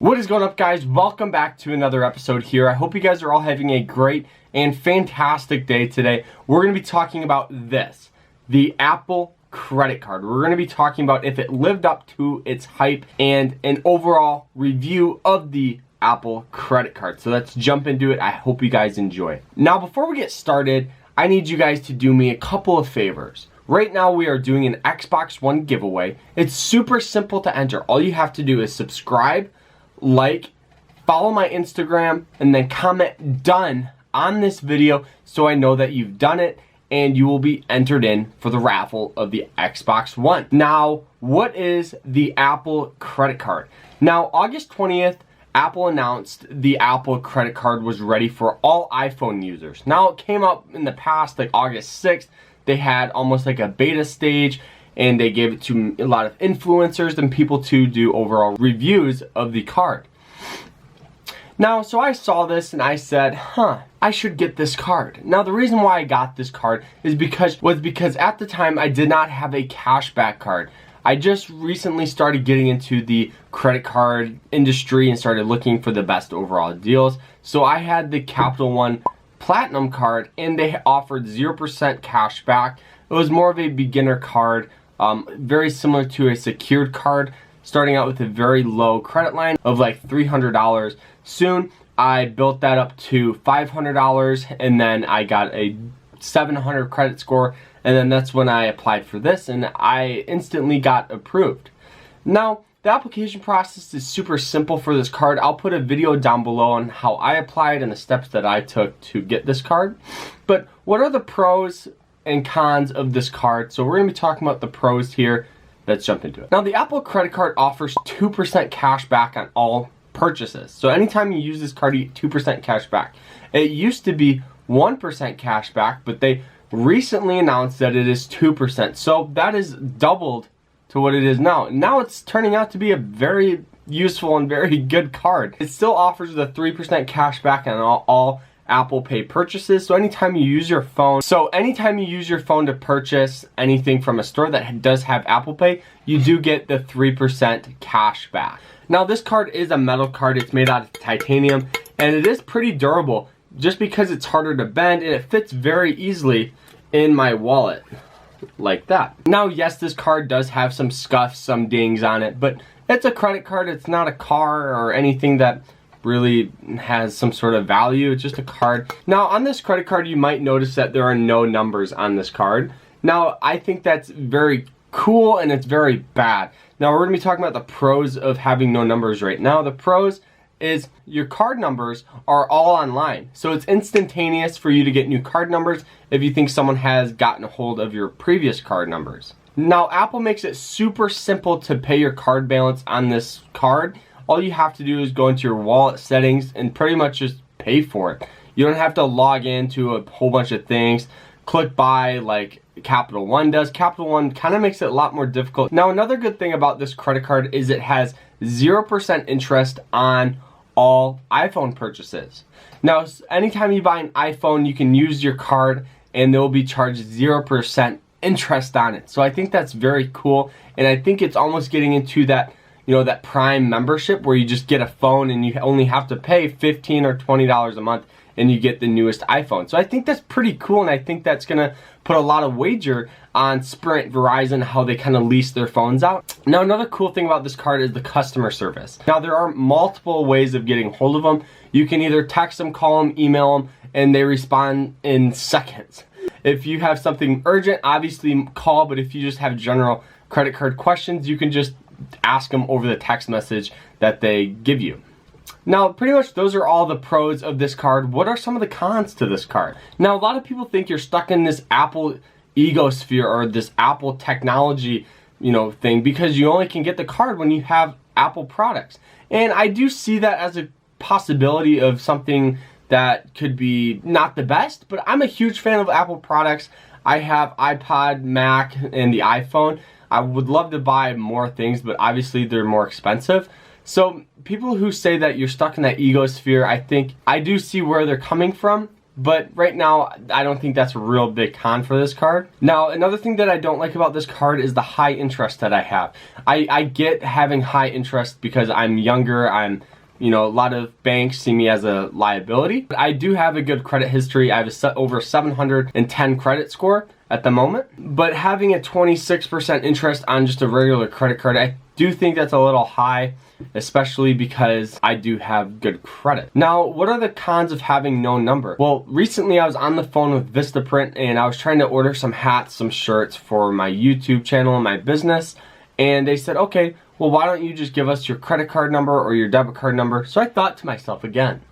What is going up, guys? Welcome back to another episode here. I hope you guys are all having a great and fantastic day today. We're going to be talking about this, the Apple credit card. We're going to be talking about if it lived up to its hype and an overall review of the Apple credit card. So let's jump into it. I hope you guys enjoy. Now, before we get started, I need you guys to do me a couple of favors. Right now, we are doing an Xbox One giveaway. It's super simple to enter. All you have to do is subscribe, like, follow my Instagram, and then comment done on this video so I know that you've done it and you will be entered in for the raffle of the Xbox One. Now, what is the Apple credit card? Now, August 20th, Apple announced the Apple credit card was ready for all iPhone users. Now, it came out in the past, like August 6th, they had almost like a beta stage, and they gave it to a lot of influencers and people to do overall reviews of the card. Now, so I saw this and I said, I should get this card. Now, the reason why I got this card is because at the time I did not have a cashback card. I just recently started getting into the credit card industry and started looking for the best overall deals. So I had the Capital One Platinum card and they offered 0% cashback. It was more of a beginner card. Very similar to a secured card, starting out with a very low credit line of like $300. Soon, I built that up to $500, and then I got a 700 credit score, and then that's when I applied for this, and I instantly got approved. Now, the application process is super simple for this card. I'll put a video down below on how I applied and the steps that I took to get this card. But what are the pros and cons of this card? So we're going to be talking about the pros here. Let's jump into it. Now, the Apple credit card offers 2% cash back on all purchases. So anytime you use this card, you get 2% cash back. It used to be 1% cash back, but they recently announced that it is 2%. So that is doubled to what it is now. Now it's turning out to be a very useful and very good card. It still offers the 3% cash back on all Apple Pay purchases. So anytime you use your phone to purchase anything from a store that does have Apple Pay, you do get the 3% cash back. Now, this card is a metal card. It's made out of titanium and it is pretty durable just because it's harder to bend, and it fits very easily in my wallet like that. Now, yes, this card does have some scuffs, some dings on it, but it's a credit card. It's not a car or anything that really has some sort of value. It's just a card. Now, on this credit card, you might notice that there are no numbers on this card. Now, I think that's very cool and it's very bad. Now, we're going to be talking about the pros of having no numbers right now. The pros is your card numbers are all online. So it's instantaneous for you to get new card numbers if you think someone has gotten a hold of your previous card numbers. Now, Apple makes it super simple to pay your card balance on this card. All you have to do is go into your wallet settings and pretty much just pay for it. You don't have to log into a whole bunch of things, click buy like Capital One does. Capital One kind of makes it a lot more difficult. Now, another good thing about this credit card is it has 0% interest on all iPhone purchases. Now, anytime you buy an iPhone, you can use your card and they'll be charged 0% interest on it. So I think that's very cool, and I think it's almost getting into that, you know, that Prime membership where you just get a phone and you only have to pay $15 or $20 a month and you get the newest iPhone. So I think that's pretty cool, and I think that's gonna put a lot of wager on Sprint, Verizon, how they kind of lease their phones out. Now, another cool thing about this card is the customer service. Now, there are multiple ways of getting hold of them. You can either text them, call them, email them, and they respond in seconds. If you have something urgent, obviously call, but if you just have general credit card questions, you can just ask them over the text message that they give you. Now, pretty much those are all the pros of this card. What are some of the cons to this card? Now, a lot of people think you're stuck in this Apple ecosphere or this Apple technology, thing, because you only can get the card when you have Apple products. And I do see that as a possibility of something that could be not the best, but I'm a huge fan of Apple products. I have iPod, Mac, and the iPhone. I would love to buy more things, but obviously they're more expensive. So people who say that you're stuck in that ecosphere, I think I do see where they're coming from, but right now I don't think that's a real big con for this card. Now, another thing that I don't like about this card is the high interest that I have. I get having high interest because I'm younger, you know, a lot of banks see me as a liability. But I do have a good credit history. I have over 710 credit score at the moment. But having a 26% interest on just a regular credit card, I do think that's a little high, especially because I do have good credit. Now, what are the cons of having no number? Well, recently I was on the phone with Vistaprint and I was trying to order some hats, some shirts for my YouTube channel and my business. And they said, okay, well, why don't you just give us your credit card number or your debit card number? So I thought to myself again,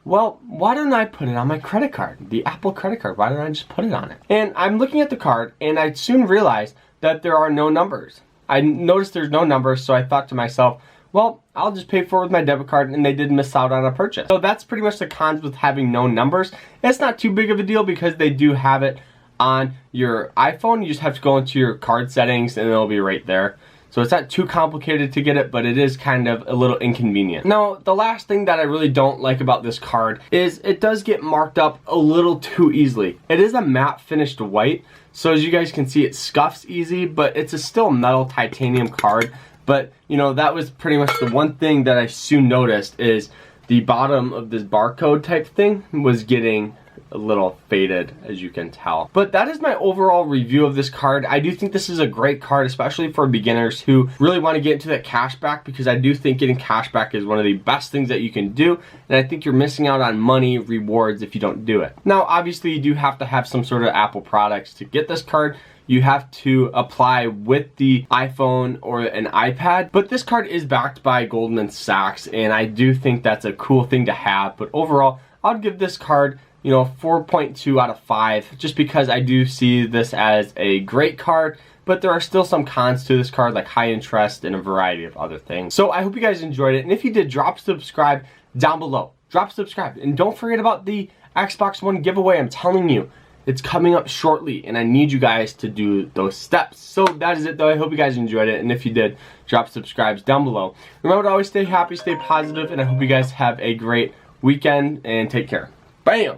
well, why don't I put it on my credit card, the Apple credit card? Why don't I just put it on it? And I'm looking at the card and I soon realized that there are no numbers. I noticed there's no numbers, so I thought to myself, well, I'll just pay for it with my debit card, and they did miss out on a purchase. So that's pretty much the cons with having no numbers. It's not too big of a deal because they do have it on your iPhone. You just have to go into your card settings and it'll be right there. So it's not too complicated to get it, but it is kind of a little inconvenient. Now, the last thing that I really don't like about this card is it does get marked up a little too easily. It is a matte finished white, so as you guys can see, it scuffs easy, but it's a still metal titanium card. But, you know, that was pretty much the one thing that I soon noticed is the bottom of this barcode type thing was getting a little faded, as you can tell. But that is my overall review of this card. I do think this is a great card, especially for beginners who really want to get into that cashback, because I do think getting cashback is one of the best things that you can do, and I think you're missing out on money rewards if you don't do it. Now, obviously, you do have to have some sort of Apple products to get this card. You have to apply with the iPhone or an iPad, but this card is backed by Goldman Sachs, and I do think that's a cool thing to have. But overall, I'd give this card, you know, 4.2 out of 5, just because I do see this as a great card, but there are still some cons to this card, like high interest and a variety of other things. So I hope you guys enjoyed it, and if you did, drop subscribe down below. Drop subscribe, and don't forget about the Xbox One giveaway. I'm telling you, it's coming up shortly, and I need you guys to do those steps. So that is it, though. I hope you guys enjoyed it, and if you did, drop subscribes down below. Remember to always stay happy, stay positive, and I hope you guys have a great weekend, and take care. Bam!